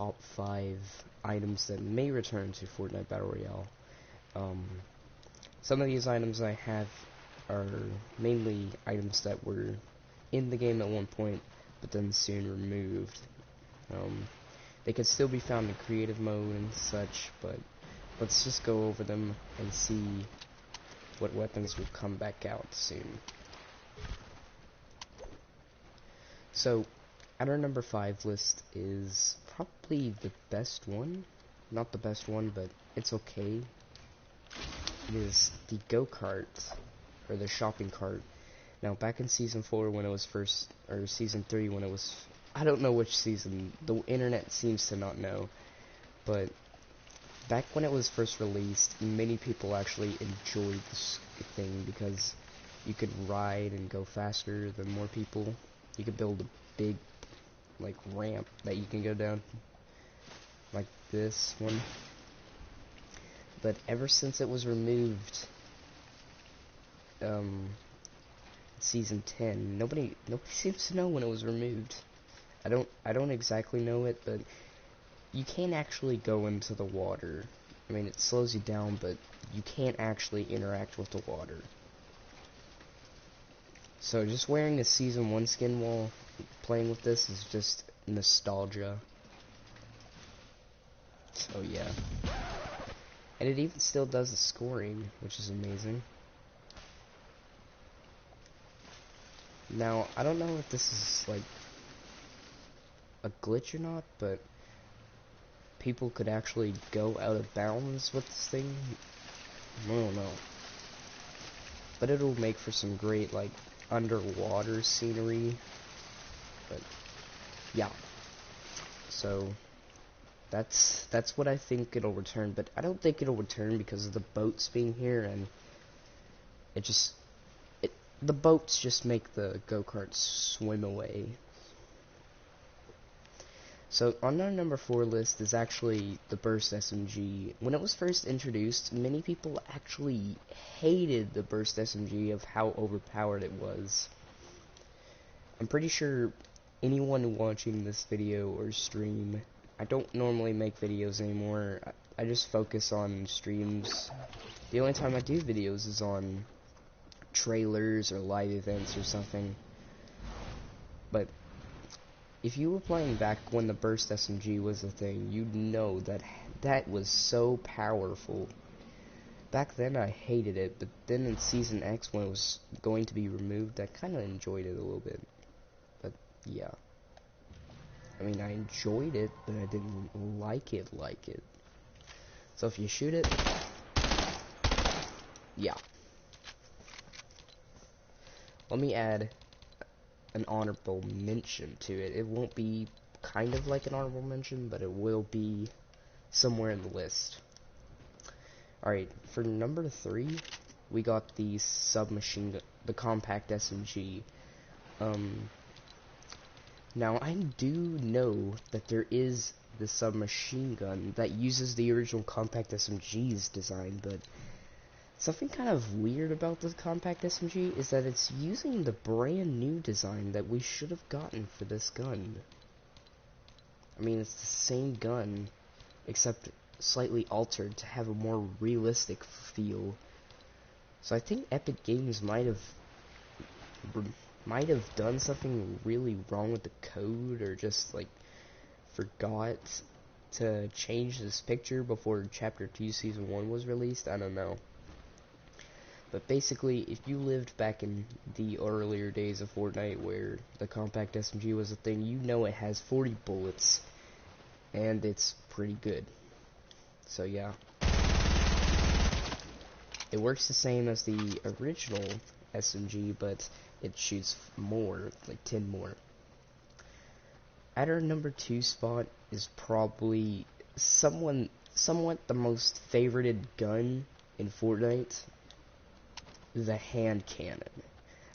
top 5 items that may return to Fortnite Battle Royale. Um, some of these items I have are mainly items that were in the game at one point, but then soon removed. They could still be found in creative mode and such, but let's just go over them and see what weapons will come back out soon. So, at our number 5 list is probably the best one. Not the best one, but it's okay. It is the go-kart, or the shopping cart. Now, back in Season 4 when it was first, or Season 3 when it was, I don't know which season, the internet seems to not know, but back when it was first released, many people actually enjoyed this thing because you could ride and go faster than more people. You could build a big, like, ramp that you can go down, like this one. But ever since it was removed, Season 10, nobody seems to know when it was removed. I don't exactly know it, but you can't actually go into the water. I mean, it slows you down, but you can't actually interact with the water. So just wearing a Season 1 skin while playing with this is just nostalgia. So yeah. And it even still does the scoring, which is amazing. Now, I don't know if this is like a glitch or not, but people could actually go out of bounds with this thing. I don't know. But it'll make for some great, like, underwater scenery. But, yeah. So, that's what I think it'll return. But I don't think it'll return because of the boats being here, and the boats just make the go-karts swim away. So, on our number 4 list is actually the Burst SMG. When it was first introduced, many people actually hated the Burst SMG of how overpowered it was. I'm pretty sure anyone watching this video or stream, I don't normally make videos anymore. I just focus on streams. The only time I do videos is on trailers or live events or something. But if you were playing back when the Burst SMG was a thing, you'd know that that was so powerful. Back then I hated it, but then in Season X when it was going to be removed, I kind of enjoyed it a little bit. But yeah. I mean, I enjoyed it, but I didn't like it. So if you shoot it, yeah. Let me add an honorable mention to it. It won't be kind of like an honorable mention, but it will be somewhere in the list. Alright, for number 3, we got the submachine gun, the compact SMG. Now I do know that there is the submachine gun that uses the original compact SMG's design, but something kind of weird about the compact SMG is that it's using the brand new design that we should have gotten for this gun. I mean, it's the same gun, except slightly altered to have a more realistic feel. So I think Epic Games might have done something really wrong with the code, or just like forgot to change this picture before Chapter 2 Season 1 was released. I don't know. But basically, if you lived back in the earlier days of Fortnite where the compact SMG was a thing, you know it has 40 bullets, and it's pretty good. So yeah. It works the same as the original SMG, but it shoots more, like 10 more. At our number 2 spot is probably somewhat the most favorited gun in Fortnite, the hand cannon.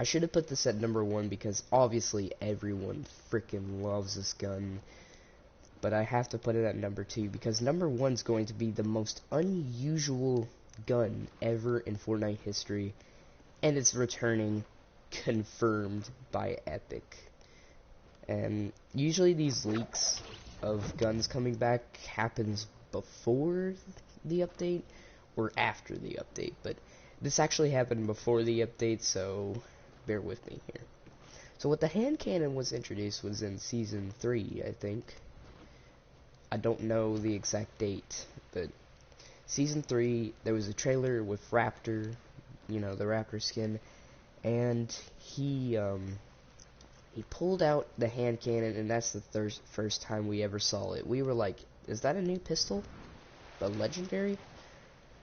I should have put this at number 1 because obviously everyone freaking loves this gun. But I have to put it at number 2 because number 1 is going to be the most unusual gun ever in Fortnite history. And it's returning, confirmed by Epic. And usually these leaks of guns coming back happens before the update or after the update, but this actually happened before the update, so bear with me here. So what the hand cannon was introduced was in Season 3, I think. I don't know the exact date, but Season 3, there was a trailer with Raptor, you know, the Raptor skin, and he pulled out the hand cannon, and that's the first time we ever saw it. We were like, is that a new pistol? The legendary?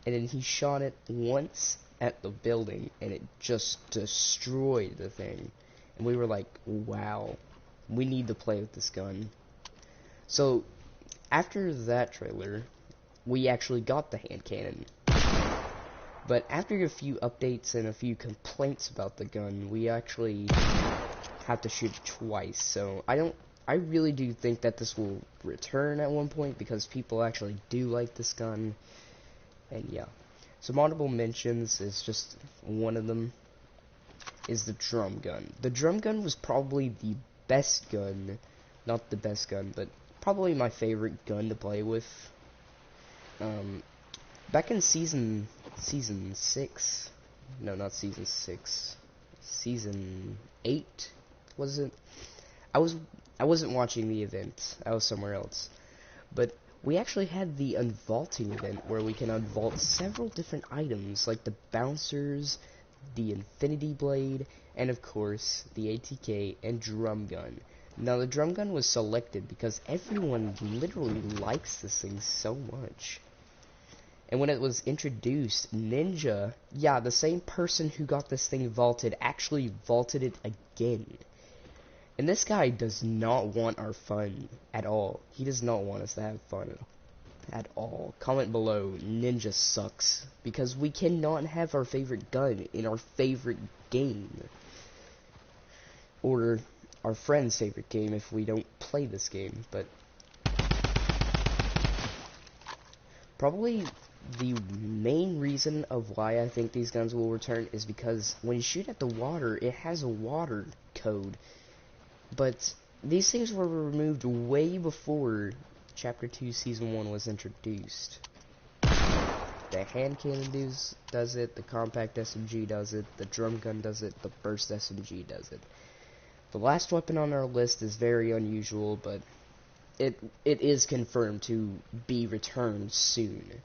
And then he shot it once at the building, and it just destroyed the thing. And we were like, wow, we need to play with this gun. So, after that trailer, we actually got the hand cannon. But after a few updates and a few complaints about the gun, we actually have to shoot it twice. So, I really do think that this will return at one point, because people actually do like this gun. And yeah. Some honorable mentions is just one of them is the drum gun. The drum gun was probably the best gun, not the best gun, but probably my favorite gun to play with. Back in season 6, no, not season 6, season 8, was it? I wasn't watching the event. I was somewhere else. But we actually had the unvaulting event where we can unvault several different items like the bouncers, the infinity blade, and of course the ATK and drum gun. Now the drum gun was selected because everyone literally likes this thing so much. And when it was introduced, Ninja, yeah, the same person who got this thing vaulted actually vaulted it again. And this guy does not want our fun at all. He does not want us to have fun at all. Comment below, Ninja sucks. Because we cannot have our favorite gun in our favorite game. Or our friend's favorite game if we don't play this game. But probably the main reason of why I think these guns will return is because when you shoot at the water, it has a water code. But these things were removed way before Chapter 2 Season 1 was introduced. The hand cannon does it, the compact SMG does it, the drum gun does it, the burst SMG does it. The last weapon on our list is very unusual, but it is confirmed to be returned soon.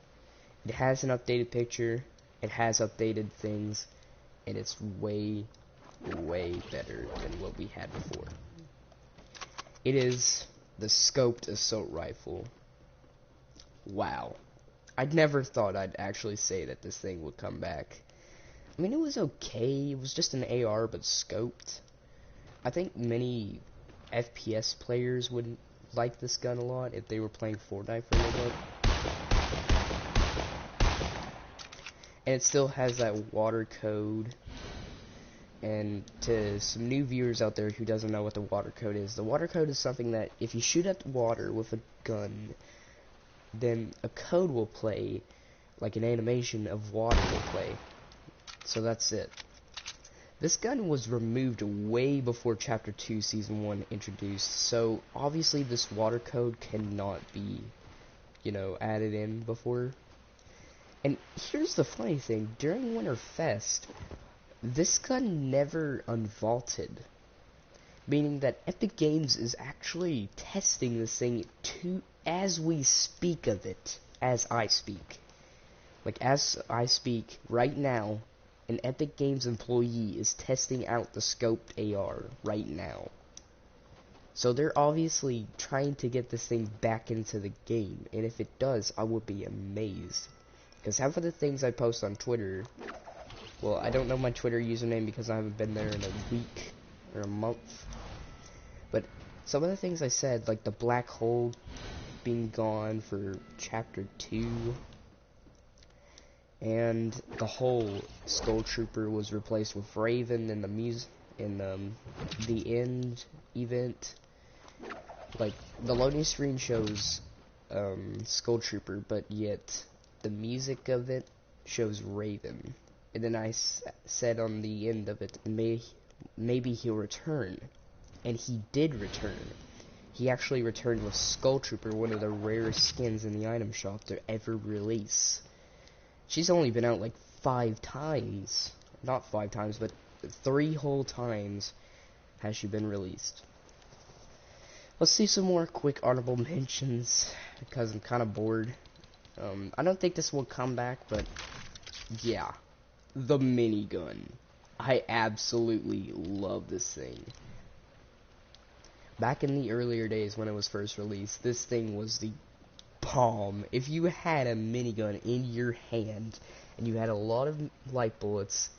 It has an updated picture, it has updated things, and it's way better than what we had before. It is the scoped assault rifle. Wow. I'd never thought I'd actually say that this thing would come back. I mean, it was okay. It was just an AR, but scoped. I think many FPS players would like this gun a lot if they were playing Fortnite for a little bit. And it still has that water code. And to some new viewers out there who doesn't know what the water code is, the water code is something that if you shoot at the water with a gun, then a code will play, like an animation of water will play. So that's it. This gun was removed way before Chapter 2 Season 1 introduced, so obviously this water code cannot be, you know, added in before. And here's the funny thing, during Winterfest, this gun never unvaulted, meaning that Epic Games is actually testing this thing as we speak of it, as I speak. Like, as I speak, right now, an Epic Games employee is testing out the scoped AR right now. So they're obviously trying to get this thing back into the game, and if it does, I would be amazed. Because half of the things I post on Twitter, well, I don't know my Twitter username because I haven't been there in a week or a month. But some of the things I said, like the black hole being gone for Chapter 2, and the whole Skull Trooper was replaced with Raven in the end event. Like, the loading screen shows Skull Trooper, but yet the music of it shows Raven. And then I said on the end of it, maybe he'll return. And he did return. he actually returned with Skull Trooper, one of the rarest skins in the item shop to ever release. She's only been out like 5 times. Not 5 times, but 3 whole times has she been released. Let's see some more quick honorable mentions, because I'm kind of bored. I don't think this will come back, but yeah. The minigun. I absolutely love this thing. Back in the earlier days when it was first released, this thing was the bomb. If you had a minigun in your hand, and you had a lot of light bullets,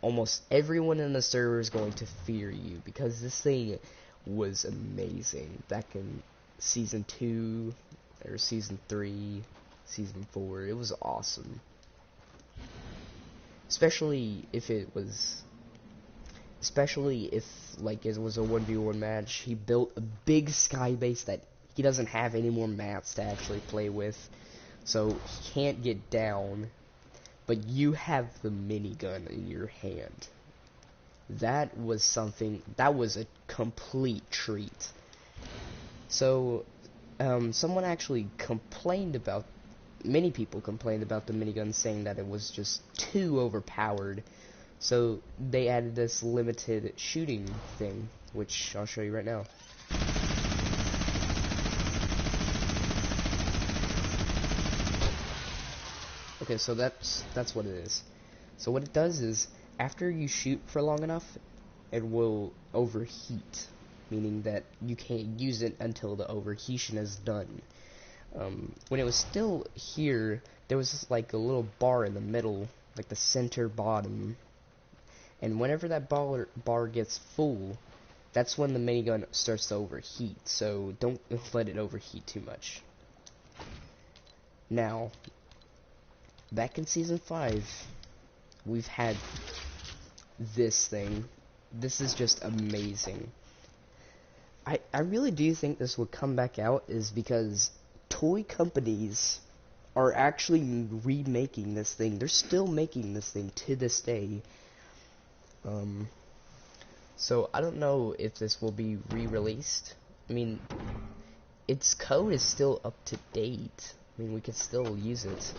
almost everyone in the server is going to fear you, because this thing was amazing. Back in Season 2, or Season 3, Season 4, it was awesome. Especially if, like, it was a 1v1 match. He built a big sky base that he doesn't have any more mats to actually play with, so he can't get down, but you have the minigun in your hand. That was something, that was a complete treat. So, someone actually complained about, many people complained about the minigun, saying that it was just too overpowered. So they added this limited shooting thing, which I'll show you right now. Okay, so that's what it is. So what it does is, after you shoot for long enough, it will overheat, meaning that you can't use it until the overheating is done. When it was still here, there was like a little bar in the middle, like the center bottom, and whenever that bar gets full, that's when the minigun starts to overheat, so don't let it overheat too much. Now, back in Season 5, we've had this thing. This is just amazing. I really do think this would come back out, is because toy companies are actually remaking this thing. They're still making this thing to this day. So I don't know if this will be re-released. I mean, its code is still up to date. I mean, we could still use it.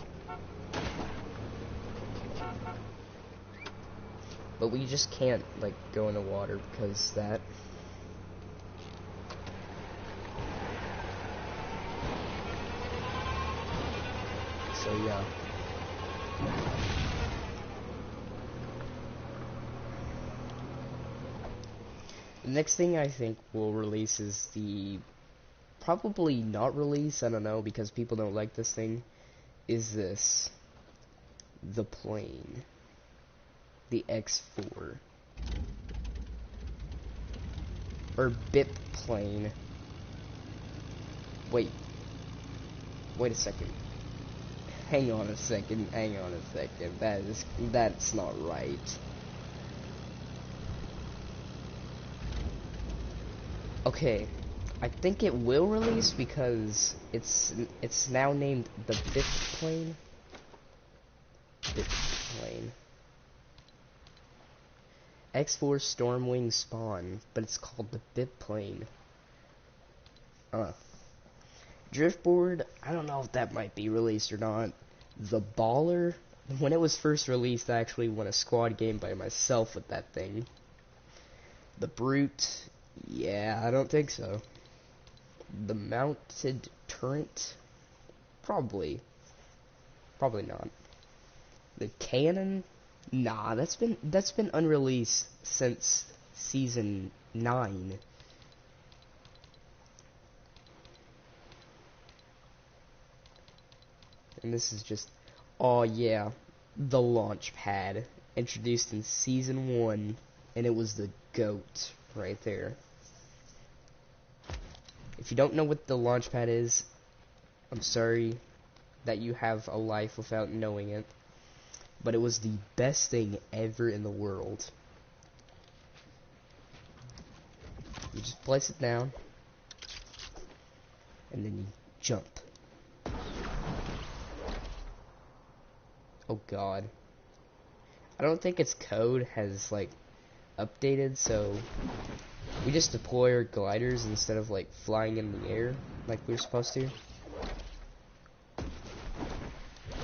But we just can't, like, go in the water because that. So yeah. The next thing I think we'll release is the, probably not release, I don't know, because people don't like this thing, is this. The plane. The X4. Or BIP plane. Wait a second. Hang on a second. That's not right. Okay, I think it will release because it's now named the BIP plane. BIP plane. X4 Stormwing Spawn, but it's called the BIP plane. Driftboard, I don't know if that might be released or not. The Baller, when it was first released, I actually won a squad game by myself with that thing. The Brute, yeah, I don't think so. The Mounted Turret, probably not. The Cannon, nah, that's been unreleased since Season 9. And this is just, oh yeah, the launch pad, introduced in Season 1, and it was the GOAT right there. If you don't know what the launch pad is, I'm sorry that you have a life without knowing it, but it was the best thing ever in the world. You just place it down, and then you jump. Oh god. I don't think its code has, like, updated, so We just deploy our gliders instead of like flying in the air like we were supposed to.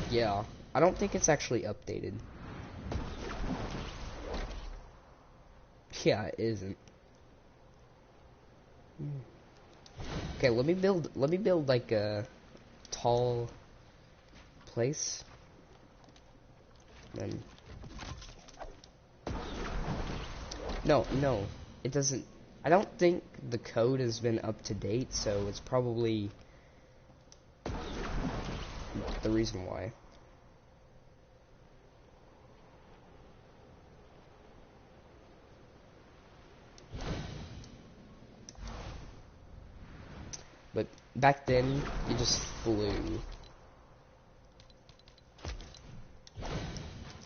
Yeah, I don't think it's actually updated. Yeah, it isn't. Okay, let me build like a tall place. And no, it doesn't. I don't think the code has been up to date, so it's probably the reason why. But back then, you just flew.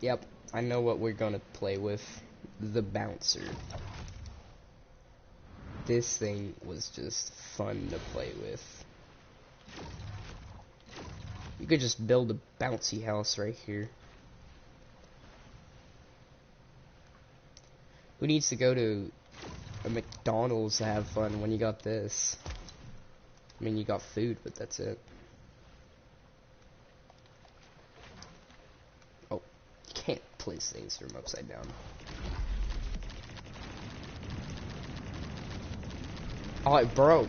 Yep, I know what we're gonna play with. The bouncer. This thing was just fun to play with. You could just build a bouncy house right here. Who needs to go to a McDonald's to have fun when you got this? I mean, you got food, but that's it. Oh, you can't place things from upside down. Oh, it broke.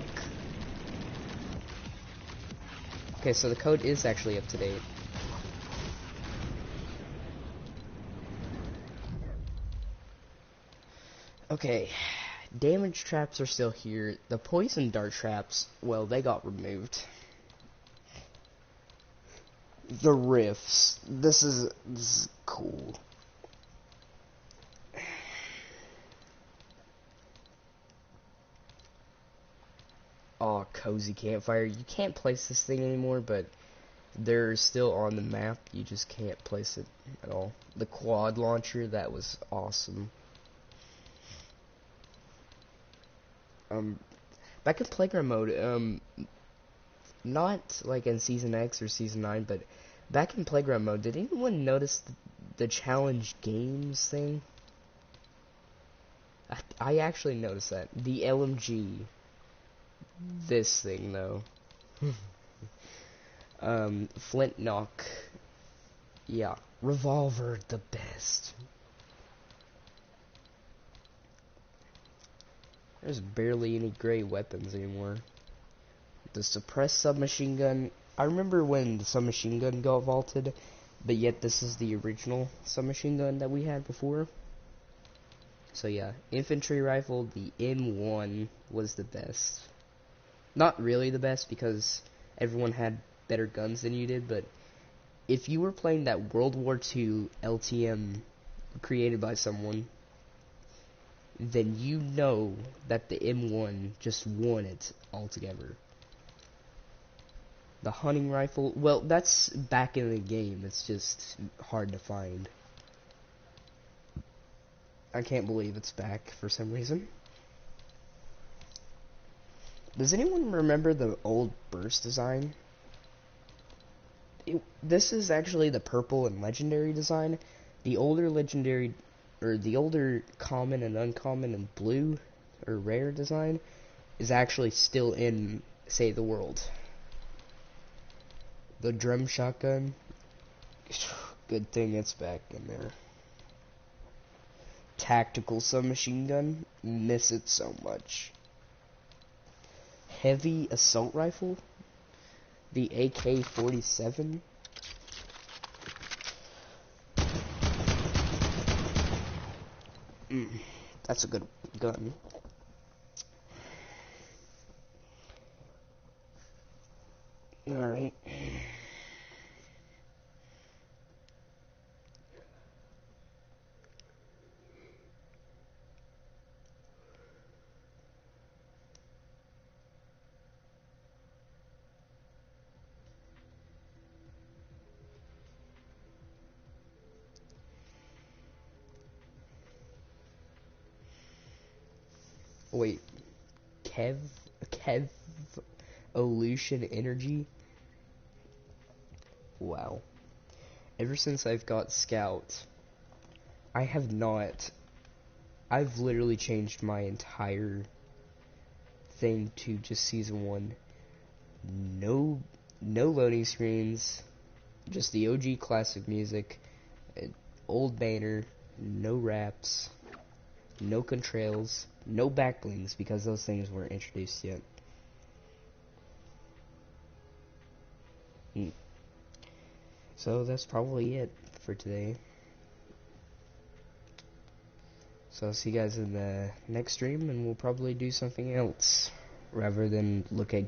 Okay, so the code is actually up to date. Okay, damage traps are still here. The poison dart traps, well, they got removed. The rifts. This is cool. Oh, cozy campfire. You can't place this thing anymore, but they're still on the map. You just can't place it at all. The quad launcher, that was awesome. Back in playground mode, not like in Season X or Season 9, but back in playground mode, did anyone notice the challenge games thing? I actually noticed that. The LMG. This thing, though. Flint knock. Yeah. Revolver, the best. There's barely any great weapons anymore. The suppressed submachine gun. I remember when the submachine gun got vaulted, but yet this is the original submachine gun that we had before. So yeah, infantry rifle, the M1 was the best. Not really the best because everyone had better guns than you did, but if you were playing that World War II LTM created by someone, then you know that the M1 just won it altogether. The hunting rifle, well, that's back in the game. It's just hard to find. I can't believe it's back for some reason. Does anyone remember the old burst design? This is actually the purple and legendary design. The older legendary, or the older common and uncommon and blue, or rare design, is actually still in Save the World. The drum shotgun, good thing it's back in there. Tactical submachine gun, miss it so much. Heavy assault rifle, the AK-47. That's a good gun. Alright. Wait. Evolution Energy? Wow. Ever since I've got Scout, I have not I've literally changed my entire thing to just season 1. No loading screens, just the OG classic music, old banner, no raps, no contrails, no backblings because those things weren't introduced yet. So that's probably it for today. So I'll see you guys in the next stream, and we'll probably do something else rather than look at